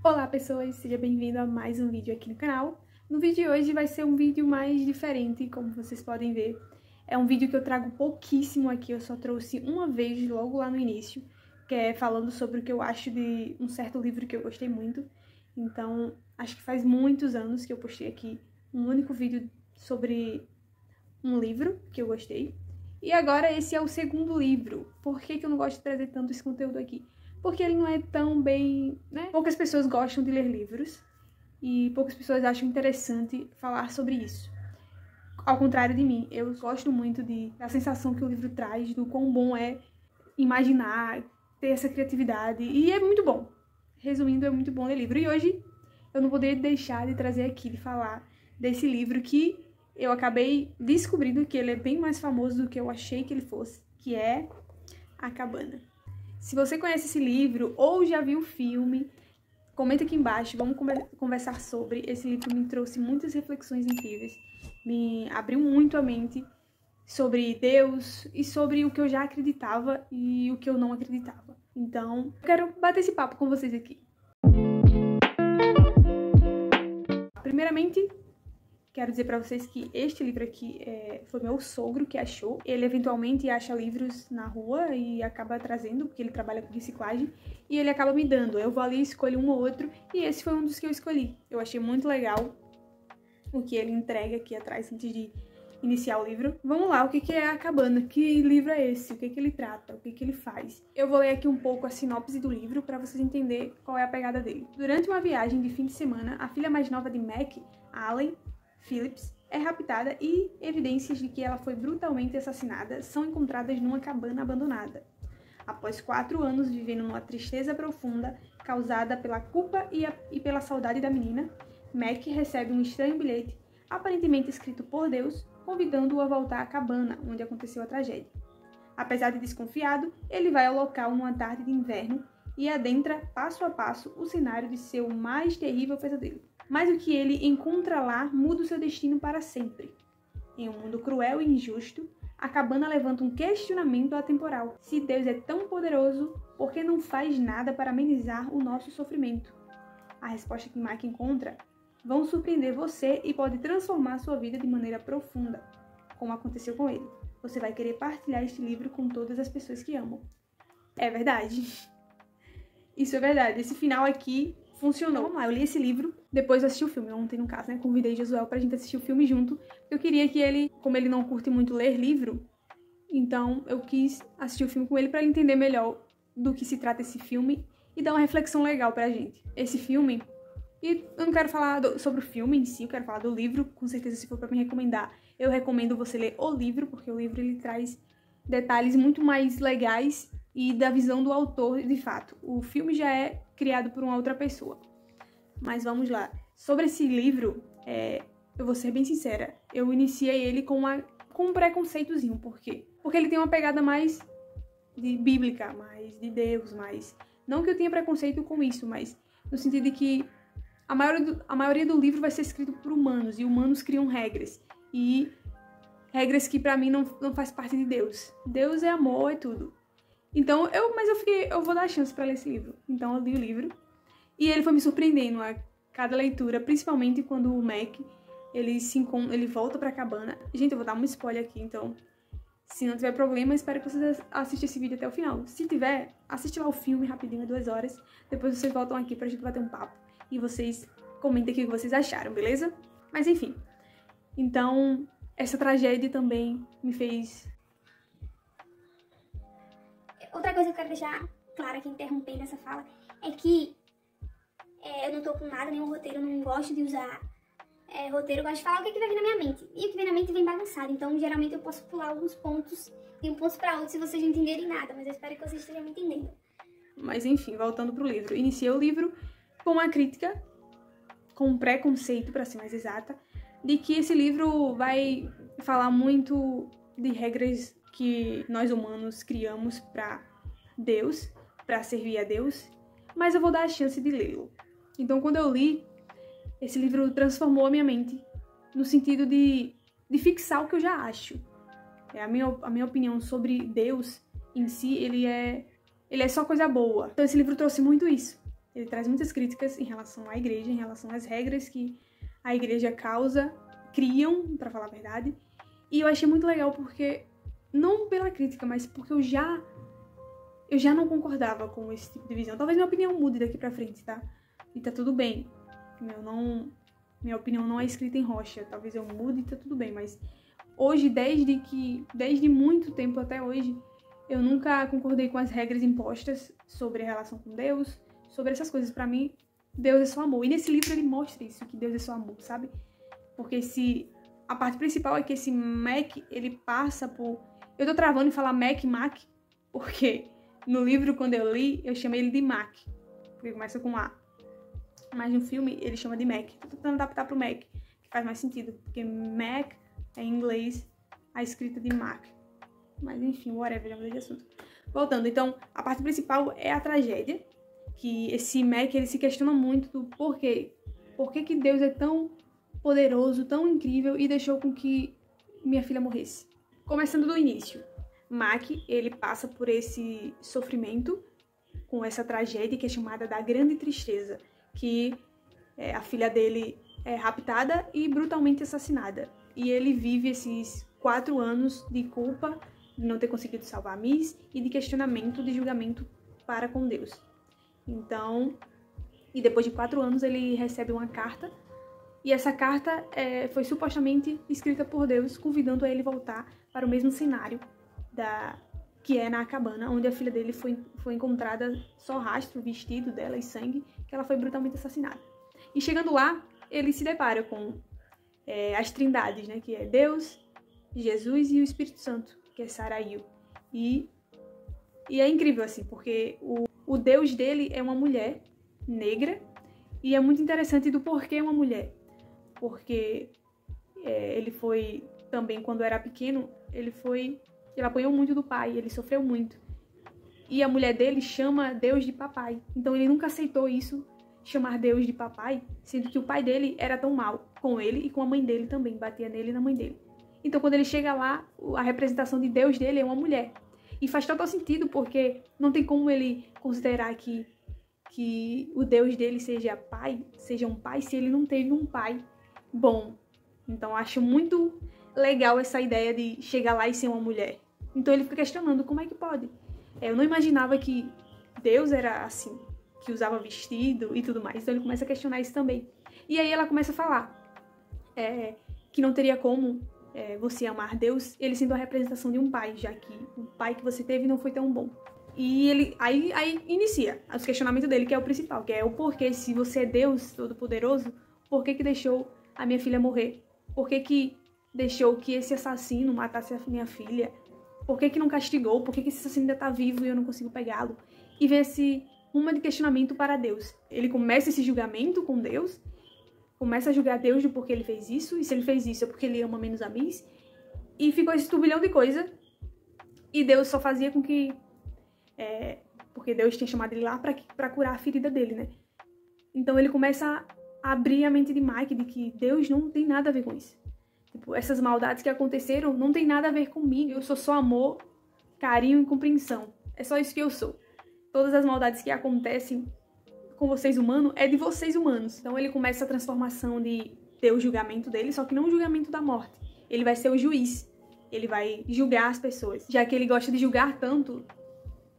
Olá pessoas, seja bem-vindo a mais um vídeo aqui no canal. No vídeo de hoje vai ser um vídeo mais diferente, como vocês podem ver. É um vídeo que eu trago pouquíssimo aqui, eu só trouxe uma vez logo lá no início, que é falando sobre o que eu acho de um certo livro que eu gostei muito. Então, acho que faz muitos anos que eu postei aqui um único vídeo sobre um livro que eu gostei. E agora esse é o segundo livro. Por que eu não gosto de trazer tanto esse conteúdo aqui? Porque ele não é tão bem, né? Poucas pessoas gostam de ler livros e poucas pessoas acham interessante falar sobre isso. Ao contrário de mim, eu gosto muito da sensação que o livro traz, do quão bom é imaginar, ter essa criatividade, e é muito bom. Resumindo, é muito bom ler livro. E hoje eu não poderia deixar de trazer aqui, de falar desse livro que eu acabei descobrindo que ele é bem mais famoso do que eu achei que ele fosse, que é A Cabana. Se você conhece esse livro ou já viu o filme, comenta aqui embaixo, vamos conversar sobre. Esse livro me trouxe muitas reflexões incríveis, me abriu muito a mente sobre Deus e sobre o que eu já acreditava e o que eu não acreditava. Então, eu quero bater esse papo com vocês aqui. Primeiramente, quero dizer pra vocês que este livro aqui foi meu sogro que achou. Ele eventualmente acha livros na rua e acaba trazendo, porque ele trabalha com reciclagem, e ele acaba me dando. Eu vou ali, escolho um ou outro, e esse foi um dos que eu escolhi. Eu achei muito legal o que ele entrega aqui atrás antes de iniciar o livro. Vamos lá, o que é A Cabana? Que livro é esse? O que ele trata? O que ele faz? Eu vou ler aqui um pouco a sinopse do livro para vocês entenderem qual é a pegada dele. Durante uma viagem de fim de semana, a filha mais nova de Mac, Allen Phillips, é raptada e evidências de que ela foi brutalmente assassinada são encontradas numa cabana abandonada. Após 4 anos vivendo numa tristeza profunda causada pela culpa e pela saudade da menina, Mac recebe um estranho bilhete, aparentemente escrito por Deus, convidando-o a voltar à cabana onde aconteceu a tragédia. Apesar de desconfiado, ele vai ao local numa tarde de inverno e adentra passo a passo o cenário de seu mais terrível pesadelo. Mas o que ele encontra lá muda o seu destino para sempre. Em um mundo cruel e injusto, a cabana levanta um questionamento atemporal. Se Deus é tão poderoso, por que não faz nada para amenizar o nosso sofrimento? A resposta que Mac encontra vão surpreender você e pode transformar sua vida de maneira profunda, como aconteceu com ele. Você vai querer partilhar este livro com todas as pessoas que amam. É verdade. Isso é verdade. Esse final aqui funcionou. Vamos lá, eu li esse livro, depois eu assisti o filme. Ontem, no caso, né? Convidei Josuel pra gente assistir o filme junto. Eu queria que ele, como ele não curte muito ler livro, então eu quis assistir o filme com ele pra ele entender melhor do que se trata esse filme e dar uma reflexão legal pra gente. Esse filme, e eu não quero falar sobre o filme em si, eu quero falar do livro. Com certeza, se for pra me recomendar, eu recomendo você ler o livro, porque o livro ele traz detalhes muito mais legais e da visão do autor de fato. O filme já é criado por uma outra pessoa. Mas vamos lá. Sobre esse livro, eu vou ser bem sincera, eu iniciei ele com um preconceitozinho. Por quê? Porque ele tem uma pegada mais bíblica, mais de Deus, mais... Não que eu tenha preconceito com isso, mas no sentido de que a maioria do livro vai ser escrito por humanos, e humanos criam regras. E regras que pra mim não faz parte de Deus. Deus é amor, é tudo. Então, eu vou dar chance pra ler esse livro. Então, eu li o livro. E ele foi me surpreendendo a cada leitura, principalmente quando o Mac, ele volta pra cabana. Gente, eu vou dar um spoiler aqui, então, se não tiver problema, espero que vocês assistam esse vídeo até o final. Se tiver, assiste lá o filme rapidinho, 2 horas. Depois vocês voltam aqui pra gente bater um papo. E vocês comentem aqui o que vocês acharam, beleza? Mas, enfim. Então, essa tragédia também me fez... Outra coisa que eu quero deixar clara aqui, interrompendo essa fala, é que eu não tô com nada, nenhum roteiro, eu não gosto de usar roteiro, eu gosto de falar o que vai vir na minha mente. E o que vem na mente vem bagunçado, então geralmente eu posso pular alguns pontos de um ponto para outro se vocês não entenderem nada, mas eu espero que vocês estejam me entendendo. Mas enfim, voltando pro livro. Iniciei o livro com uma crítica, com um preconceito, para ser mais exata, de que esse livro vai falar muito de regras que nós humanos criamos para Deus, para servir a Deus, mas eu vou dar a chance de lê-lo. Então, quando eu li, esse livro transformou a minha mente no sentido de fixar o que eu já acho. A minha opinião sobre Deus em si, ele é só coisa boa. Então, esse livro trouxe muito isso. Ele traz muitas críticas em relação à igreja, em relação às regras que a igreja criam, pra falar a verdade. E eu achei muito legal porque, não pela crítica, mas porque eu já não concordava com esse tipo de visão. Talvez minha opinião mude daqui pra frente, tá? E tá tudo bem. Minha opinião não é escrita em rocha. Talvez eu mude e tá tudo bem, mas hoje, desde muito tempo até hoje, eu nunca concordei com as regras impostas sobre a relação com Deus, sobre essas coisas. Pra mim, Deus é só amor. E nesse livro ele mostra isso, que Deus é só amor, sabe? Porque a parte principal é que esse Mac, ele passa por... Eu tô travando em falar Mac, porque no livro, quando eu li, eu chamei ele de Mac, porque começa com A. Mas no filme, ele chama de Mac. Tô tentando adaptar pro Mac, que faz mais sentido, porque Mac é em inglês a escrita de Mac. Mas enfim, whatever, já mudei de assunto. Voltando, então, a parte principal é a tragédia, que esse Mac, ele se questiona muito do porquê. Por que Deus é tão poderoso, tão incrível e deixou com que minha filha morresse? Começando do início, Mac, ele passa por esse sofrimento com essa tragédia que é chamada da Grande Tristeza, que a filha dele é raptada e brutalmente assassinada. E ele vive esses 4 anos de culpa de não ter conseguido salvar a Miss e de questionamento, de julgamento para com Deus. Então, e depois de 4 anos ele recebe uma carta, e essa carta foi supostamente escrita por Deus, convidando a ele voltar para o mesmo cenário que é na cabana, onde a filha dele foi encontrada, só rastro, vestido dela e sangue, que ela foi brutalmente assassinada. E chegando lá, ele se depara com as trindades, né, que é Deus, Jesus e o Espírito Santo, que é Sarayu. E é incrível, assim, porque o Deus dele é uma mulher negra, e é muito interessante do porquê uma mulher. Porque ele foi, também quando era pequeno, ele apanhou muito do pai, ele sofreu muito. E a mulher dele chama Deus de papai. Então ele nunca aceitou isso, chamar Deus de papai, sendo que o pai dele era tão mal com ele e com a mãe dele também, batia nele e na mãe dele. Então quando ele chega lá, a representação de Deus dele é uma mulher. E faz total sentido, porque não tem como ele considerar que o Deus dele seja um pai, se ele não teve um pai bom. Então acho muito legal essa ideia de chegar lá e ser uma mulher. Então ele fica questionando como é que pode. Eu não imaginava que Deus era assim, que usava vestido e tudo mais. Então ele começa a questionar isso também. E aí ela começa a falar que não teria como você amar Deus, ele sendo a representação de um pai, já que o pai que você teve não foi tão bom. E ele aí inicia os questionamentos dele, que é o principal, que é o porquê, se você é Deus Todo-Poderoso, por que deixou a minha filha morrer? Por que deixou que esse assassino matasse a minha filha? Por que não castigou? Por que esse assassino ainda tá vivo e eu não consigo pegá-lo? E vê esse de questionamento para Deus. Ele começa esse julgamento com Deus, começa a julgar Deus do porquê ele fez isso, e se ele fez isso é porque ele ama menos a Miss, e ficou esse turbilhão de coisa, e Deus só fazia com que... porque Deus tinha chamado ele lá pra curar a ferida dele, né? Então ele começa a abrir a mente de Mike de que Deus não tem nada a ver com isso. Tipo, essas maldades que aconteceram não tem nada a ver comigo. Eu sou só amor, carinho e compreensão. É só isso que eu sou. Todas as maldades que acontecem com vocês humanos é de vocês humanos. Então ele começa a transformação de ter o julgamento dele, só que não o julgamento da morte. Ele vai ser o juiz. Ele vai julgar as pessoas. Já que ele gosta de julgar tanto,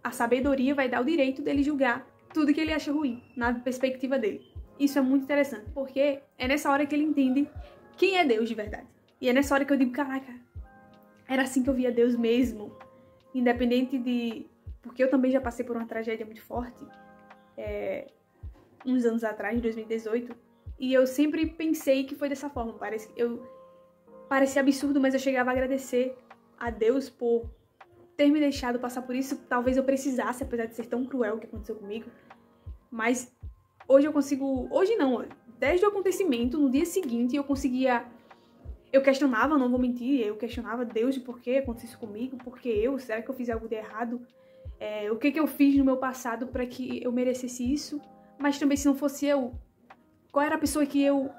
a sabedoria vai dar o direito dele julgar tudo que ele acha ruim, na perspectiva dele. Isso é muito interessante, porque é nessa hora que ele entende quem é Deus de verdade. E é nessa hora que eu digo, caraca, era assim que eu via Deus mesmo. Independente de... Porque eu também já passei por uma tragédia muito forte, uns anos atrás, em 2018, e eu sempre pensei que foi dessa forma. Parecia absurdo, mas eu chegava a agradecer a Deus por ter me deixado passar por isso. Talvez eu precisasse, apesar de ser tão cruel o que aconteceu comigo. Mas hoje eu consigo... Hoje não, desde o acontecimento, no dia seguinte, eu conseguia... Eu questionava, não vou mentir, eu questionava Deus de por que aconteceu isso comigo, por que eu, será que eu fiz algo de errado? O que eu fiz no meu passado para que eu merecesse isso? Mas também, se não fosse eu, qual era a pessoa que eu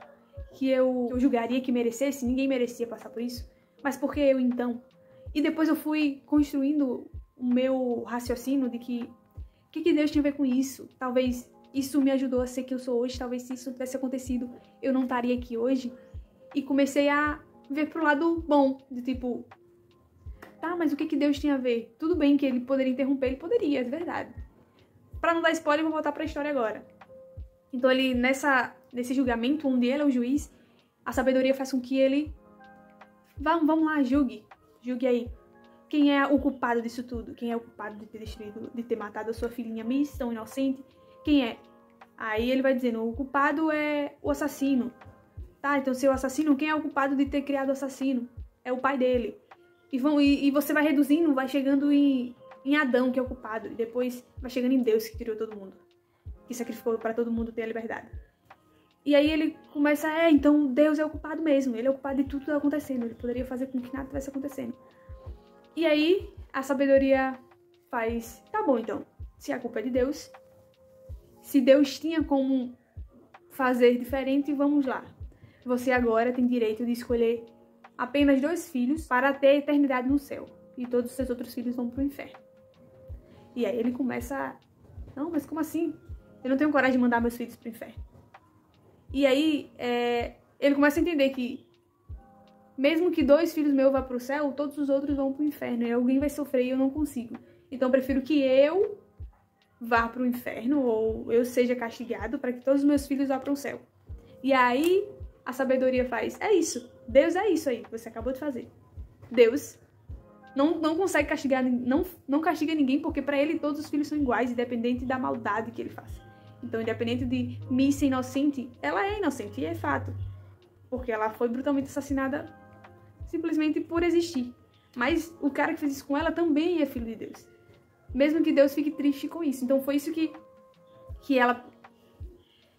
julgaria que merecesse? Ninguém merecia passar por isso. Mas por que eu, então? E depois eu fui construindo o meu raciocínio de que o que Deus tinha a ver com isso? Talvez isso me ajudou a ser quem eu sou hoje. Talvez se isso não tivesse acontecido, eu não estaria aqui hoje. E comecei a ver pro lado bom, de tipo, tá, mas o que Deus tinha a ver? Tudo bem que ele poderia interromper, ele poderia, é verdade. Pra não dar spoiler, eu vou voltar pra história agora. Então ele, nesse julgamento, onde ele é o juiz, a sabedoria faz com que ele, vamos lá, julgue aí. Quem é o culpado disso tudo? Quem é o culpado de ter destruído, de ter matado a sua filhinha Miss, tão inocente? Quem é? Aí ele vai dizendo, o culpado é o assassino. Tá, então se é o assassino, quem é o culpado de ter criado o assassino? É o pai dele. E você vai reduzindo, vai chegando em Adão, que é o culpado. E depois vai chegando em Deus, que criou todo mundo. Que sacrificou para todo mundo ter a liberdade. E aí ele começa, então Deus é o culpado mesmo. Ele é o culpado de tudo que tá acontecendo. Ele poderia fazer com que nada estivesse acontecendo. E aí a sabedoria faz, tá bom então, se a culpa é de Deus, se Deus tinha como fazer diferente, vamos lá. Você agora tem direito de escolher apenas 2 filhos para ter a eternidade no céu. E todos os seus outros filhos vão pro inferno. E aí ele começa, não, mas como assim? Eu não tenho coragem de mandar meus filhos pro inferno. E aí ele começa a entender que mesmo que 2 filhos meus vá pro céu, todos os outros vão pro inferno. E alguém vai sofrer e eu não consigo. Então eu prefiro que eu vá pro inferno ou eu seja castigado para que todos os meus filhos vá pro céu. E aí a sabedoria faz, é isso. Deus é isso aí que você acabou de fazer. Deus não consegue castigar, não castiga ninguém porque para ele todos os filhos são iguais, independente da maldade que ele faça. Então, independente de Miss ser inocente, ela é inocente, e é fato. Porque ela foi brutalmente assassinada simplesmente por existir. Mas o cara que fez isso com ela também é filho de Deus. Mesmo que Deus fique triste com isso. Então foi isso que ela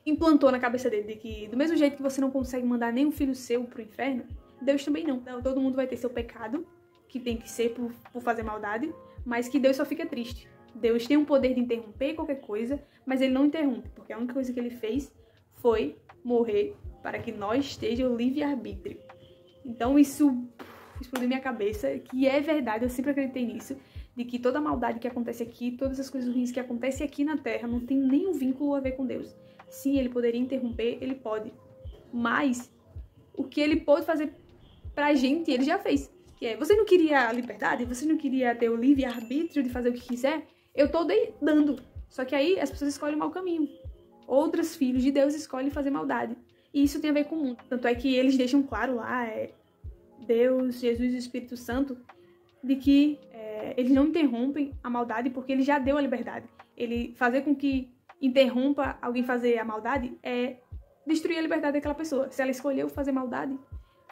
implantou na cabeça dele. De que do mesmo jeito que você não consegue mandar nenhum filho seu pro inferno, Deus também não. Então, todo mundo vai ter seu pecado, que tem que ser por fazer maldade, mas que Deus só fica triste. Deus tem o poder de interromper qualquer coisa, mas ele não interrompe, porque a única coisa que ele fez foi morrer para que nós tenhamos o livre-arbítrio. Então isso explodiu minha cabeça, que é verdade, eu sempre acreditei nisso, de que toda a maldade que acontece aqui, todas as coisas ruins que acontecem aqui na Terra, não tem nenhum vínculo a ver com Deus. Sim, ele poderia interromper, ele pode, mas o que ele pode fazer pra gente, ele já fez. Que é, você não queria a liberdade? Você não queria ter o livre-arbítrio de fazer o que quiser? Eu tô dando. Só que aí as pessoas escolhem o mau caminho. Outros filhos de Deus escolhem fazer maldade. E isso tem a ver com o mundo. Tanto é que eles deixam claro lá, Deus, Jesus e o Espírito Santo, de que eles não interrompem a maldade porque ele já deu a liberdade. Ele fazer com que interrompa alguém fazer a maldade é destruir a liberdade daquela pessoa. Se ela escolheu fazer maldade,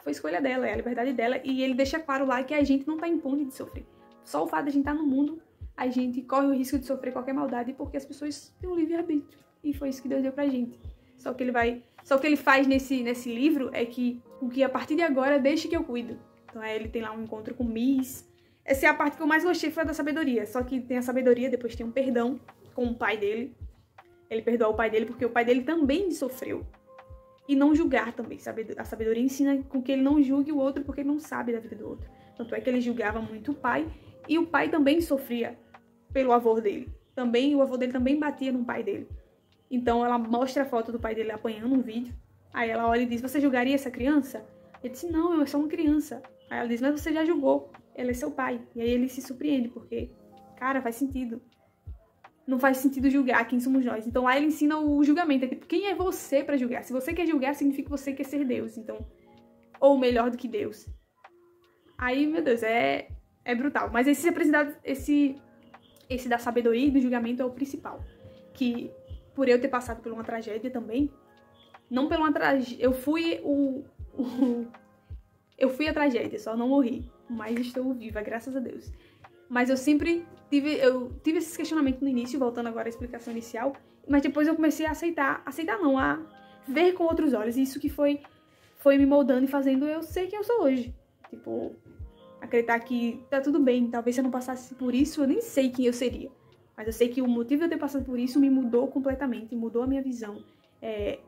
foi escolha dela, é a liberdade dela. E ele deixa claro lá que a gente não tá impune de sofrer. Só o fato de a gente estar no mundo, a gente corre o risco de sofrer qualquer maldade porque as pessoas têm um livre-arbítrio. E foi isso que Deus deu pra gente. Só que ele faz nesse livro é que o que a partir de agora deixe que eu cuido. Então ele tem lá um encontro com Miss. Essa é a parte que eu mais gostei, foi a da sabedoria. Só que tem a sabedoria, depois tem um perdão com o pai dele. Ele perdoa o pai dele porque o pai dele também sofreu. E não julgar também. A sabedoria ensina com que ele não julgue o outro porque ele não sabe da vida do outro. Tanto é que ele julgava muito o pai. E o pai também sofria pelo avô dele. O avô dele também batia no pai dele. Então ela mostra a foto do pai dele apanhando um vídeo. Aí ela olha e diz, você julgaria essa criança? Ele disse, não, eu sou uma criança. Aí ela diz, mas você já julgou. Ele é seu pai. E aí ele se surpreende, porque, cara, faz sentido. Não faz sentido julgar quem somos nós. Então lá ele ensina o julgamento. É tipo, quem é você pra julgar? Se você quer julgar, significa que você quer ser Deus. Então, ou melhor do que Deus. Aí, meu Deus, é brutal. Mas esse da sabedoria e do julgamento é o principal. Que, por eu ter passado por uma tragédia também, não por uma tragédia, eu fui a tragédia, só não morri. Mas estou viva, graças a Deus. Mas eu sempre tive esses questionamentos no início, voltando agora à explicação inicial, mas depois eu comecei a a ver com outros olhos. E isso que foi me moldando e fazendo eu ser quem eu sou hoje. Tipo, acreditar que tá tudo bem, talvez se eu não passasse por isso, eu nem sei quem eu seria. Mas eu sei que o motivo de eu ter passado por isso me mudou completamente, mudou a minha visão.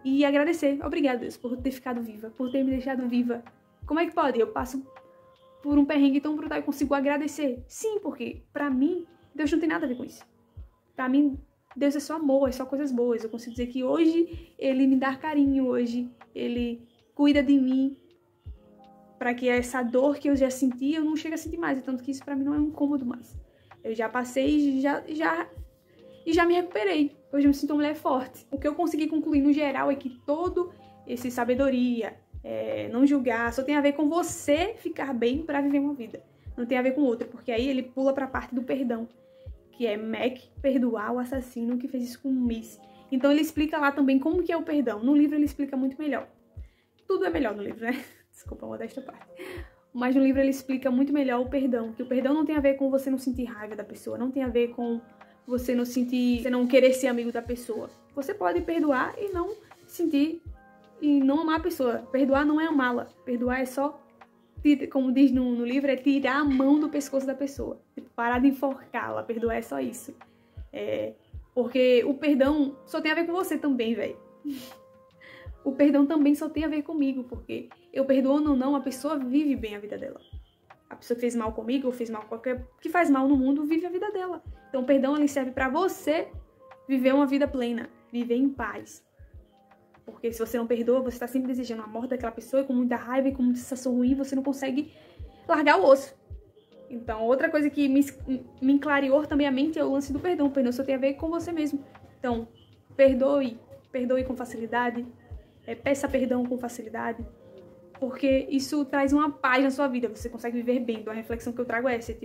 E agradecer, obrigada, Deus, por ter ficado viva, por ter me deixado viva. Como é que pode? Eu passo por um perrengue tão brutal e consigo agradecer. Sim, porque pra mim, Deus não tem nada a ver com isso. Pra mim, Deus é só amor, é só coisas boas. Eu consigo dizer que hoje ele me dá carinho, hoje ele cuida de mim, para que essa dor que eu já senti, eu não chegue a sentir mais. Tanto que isso pra mim não é um incômodo mais. Eu já passei e já me recuperei. Hoje eu me sinto uma mulher forte. O que eu consegui concluir no geral é que todo esse sabedoria, não julgar, só tem a ver com você ficar bem pra viver uma vida. Não tem a ver com outra, porque aí ele pula pra parte do perdão, que é Mac perdoar o assassino que fez isso com Miss. Então ele explica lá também como que é o perdão. No livro ele explica muito melhor. Tudo é melhor no livro, né? Desculpa a modéstia parte. Mas no livro ele explica muito melhor o perdão. Que o perdão não tem a ver com você não sentir raiva da pessoa. Não tem a ver com você não querer ser amigo da pessoa. Você pode perdoar e não sentir e não amar a pessoa. Perdoar não é amá-la. Perdoar é só, como diz no livro, é tirar a mão do pescoço da pessoa. Tipo, parar de enforcá-la. Perdoar é só isso. Porque o perdão só tem a ver com você também, velho. O perdão também só tem a ver comigo, porque eu perdoando ou não, a pessoa vive bem a vida dela. A pessoa que fez mal comigo, ou fez mal com qualquer que faz mal no mundo, vive a vida dela. Então o perdão ele serve pra você viver uma vida plena, viver em paz. Porque se você não perdoa, você tá sempre desejando a morte daquela pessoa, e com muita raiva e com muita sensação ruim, você não consegue largar o osso. Então outra coisa que me clareou também a mente é o lance do perdão. O perdão só tem a ver com você mesmo. Então, perdoe com facilidade. Peça perdão com facilidade, porque isso traz uma paz na sua vida, você consegue viver bem. Então a reflexão que eu trago é essa,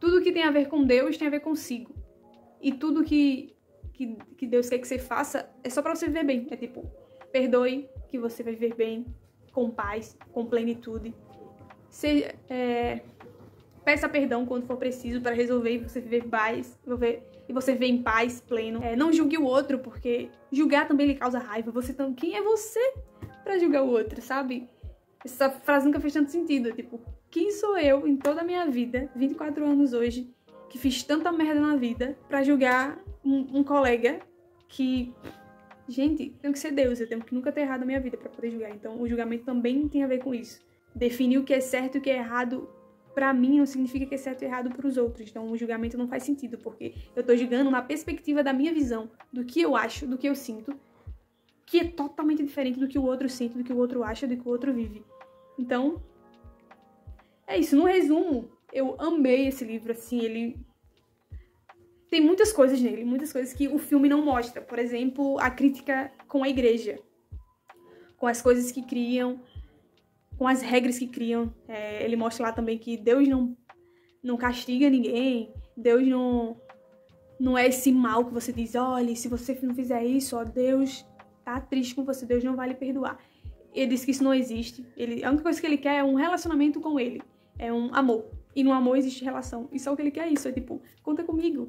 tudo que tem a ver com Deus tem a ver consigo, e tudo que Deus quer que você faça é só pra você viver bem. Perdoe que você vai viver bem, com paz, com plenitude. Peça perdão quando for preciso para resolver e você viver paz, e você viver em paz, pleno. Não julgue o outro, porque julgar também lhe causa raiva. Quem é você pra julgar o outro, sabe? Essa frase nunca fez tanto sentido. Quem sou eu em toda a minha vida, 24 anos hoje, que fiz tanta merda na vida, pra julgar um colega que... Gente, tenho que ser Deus, eu tenho que nunca ter errado na minha vida pra poder julgar. Então o julgamento também tem a ver com isso. Definir o que é certo e o que é errado pra mim não significa que é certo e errado pros outros. Então o julgamento não faz sentido, porque eu tô julgando na perspectiva da minha visão, do que eu acho, do que eu sinto, que é totalmente diferente do que o outro sente, do que o outro acha, do que o outro vive. Então, é isso. No resumo, eu amei esse livro, assim, ele tem muitas coisas nele, muitas coisas que o filme não mostra. Por exemplo, a crítica com a igreja, com as coisas que criam, com as regras que criam. Ele mostra lá também que Deus não castiga ninguém, Deus não é esse mal que você diz, olha, se você não fizer isso, ó, Deus tá triste com você, Deus não vai lhe perdoar. Ele diz que isso não existe. A única coisa que ele quer é um relacionamento com ele, é um amor. E no amor existe relação. E só o que ele quer é isso, conta comigo,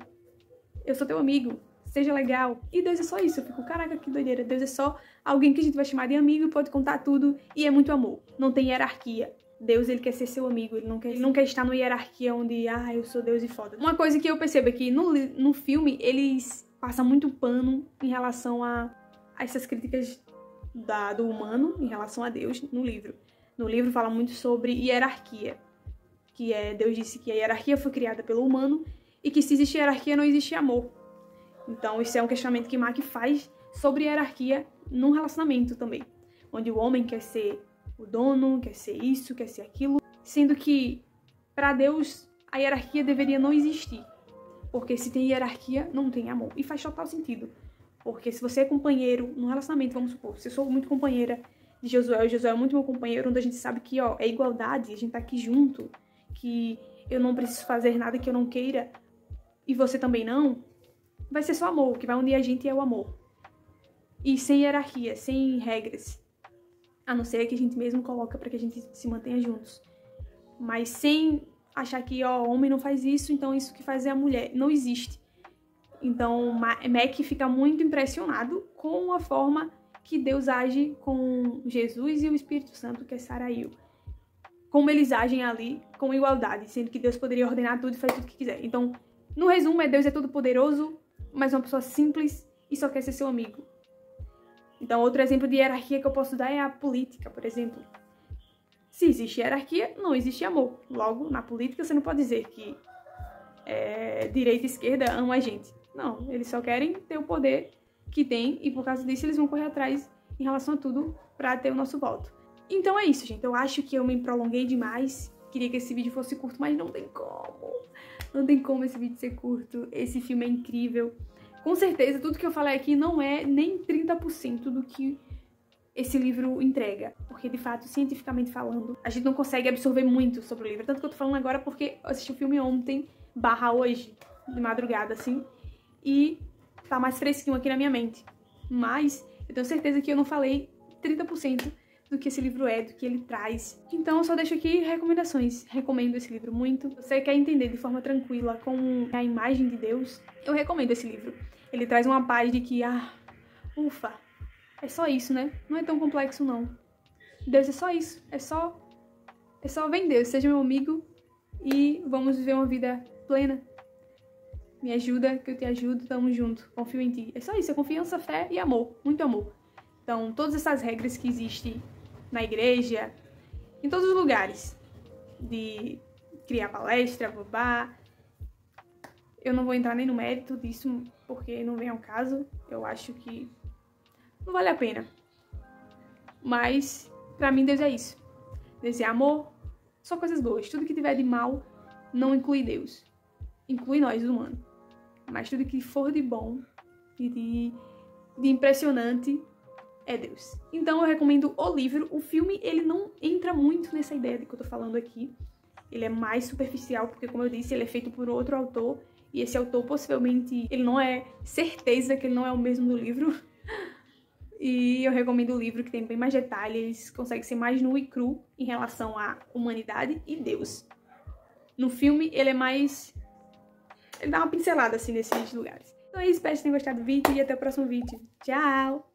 eu sou teu amigo, seja legal. E Deus é só isso. Eu fico, caraca, que doideira. Deus é só alguém que a gente vai chamar de amigo e pode contar tudo. E é muito amor. Não tem hierarquia. Deus, ele quer ser seu amigo. Ele não quer estar numa hierarquia onde, eu sou Deus e foda. Uma coisa que eu percebo é que no filme, eles passam muito pano em relação a essas críticas do humano em relação a Deus no livro. No livro fala muito sobre hierarquia. Deus disse que a hierarquia foi criada pelo humano e que se existe hierarquia, não existe amor. Então, isso é um questionamento que Mac faz sobre hierarquia num relacionamento também. Onde o homem quer ser o dono, quer ser isso, quer ser aquilo. Sendo que, para Deus, a hierarquia deveria não existir. Porque se tem hierarquia, não tem amor. E faz total sentido. Porque se você é companheiro num relacionamento, vamos supor, se eu sou muito companheira de Josué, o Josué é muito meu companheiro, onde a gente sabe que, é igualdade, a gente tá aqui junto, que eu não preciso fazer nada que eu não queira, e você também não, vai ser só amor. O que vai unir a gente é o amor. E sem hierarquia, sem regras. A não ser que a gente mesmo coloca para que a gente se mantenha juntos. Mas sem achar que, o homem não faz isso, então isso que faz é a mulher. Não existe. Então, Mac fica muito impressionado com a forma que Deus age com Jesus e o Espírito Santo, que é Sarail. Como eles agem ali com igualdade, sendo que Deus poderia ordenar tudo e fazer tudo o que quiser. Então, no resumo, Deus é todo poderoso, mas uma pessoa simples e só quer ser seu amigo. Então, outro exemplo de hierarquia que eu posso dar é a política, por exemplo. Se existe hierarquia, não existe amor. Logo, na política, você não pode dizer que direita e esquerda amam a gente. Não, eles só querem ter o poder que tem e por causa disso eles vão correr atrás em relação a tudo pra ter o nosso voto. Então é isso, gente. Eu acho que eu me prolonguei demais. Queria que esse vídeo fosse curto, mas não tem como. Não tem como esse vídeo ser curto. Esse filme é incrível. Com certeza, tudo que eu falei aqui não é nem 30% do que esse livro entrega. Porque, de fato, cientificamente falando, a gente não consegue absorver muito sobre o livro. Tanto que eu tô falando agora porque eu assisti o filme ontem, /hoje, de madrugada, assim. E tá mais fresquinho aqui na minha mente. Mas eu tenho certeza que eu não falei 30% do que esse livro é, do que ele traz. Então eu só deixo aqui recomendações. Recomendo esse livro muito. Se você quer entender de forma tranquila como a imagem de Deus, eu recomendo esse livro. Ele traz uma paz de que, ufa, é só isso, né? Não é tão complexo, não. Deus é só isso. É só vem Deus, seja meu amigo e vamos viver uma vida plena. Me ajuda, que eu te ajudo, tamo junto. Confio em ti. É só isso, é confiança, fé e amor. Muito amor. Então, todas essas regras que existem na igreja, em todos os lugares, de criar palestra, babá, eu não vou entrar nem no mérito disso, porque não vem ao caso. Eu acho que não vale a pena. Mas, pra mim, Deus é isso. Deus é amor, só coisas boas. Tudo que tiver de mal não inclui Deus. Inclui nós, humanos. Mas tudo que for de bom e de impressionante é Deus. Então eu recomendo o livro. O filme, ele não entra muito nessa ideia de que eu tô falando aqui. Ele é mais superficial, porque, como eu disse, ele é feito por outro autor. E esse autor, possivelmente, ele não é certeza que ele não é o mesmo do livro. E eu recomendo o livro, que tem bem mais detalhes, consegue ser mais nu e cru em relação à humanidade e Deus. No filme, ele é mais... ele dá uma pincelada, assim, nesses lugares. Então é isso, espero que vocês tenham gostado do vídeo e até o próximo vídeo. Tchau!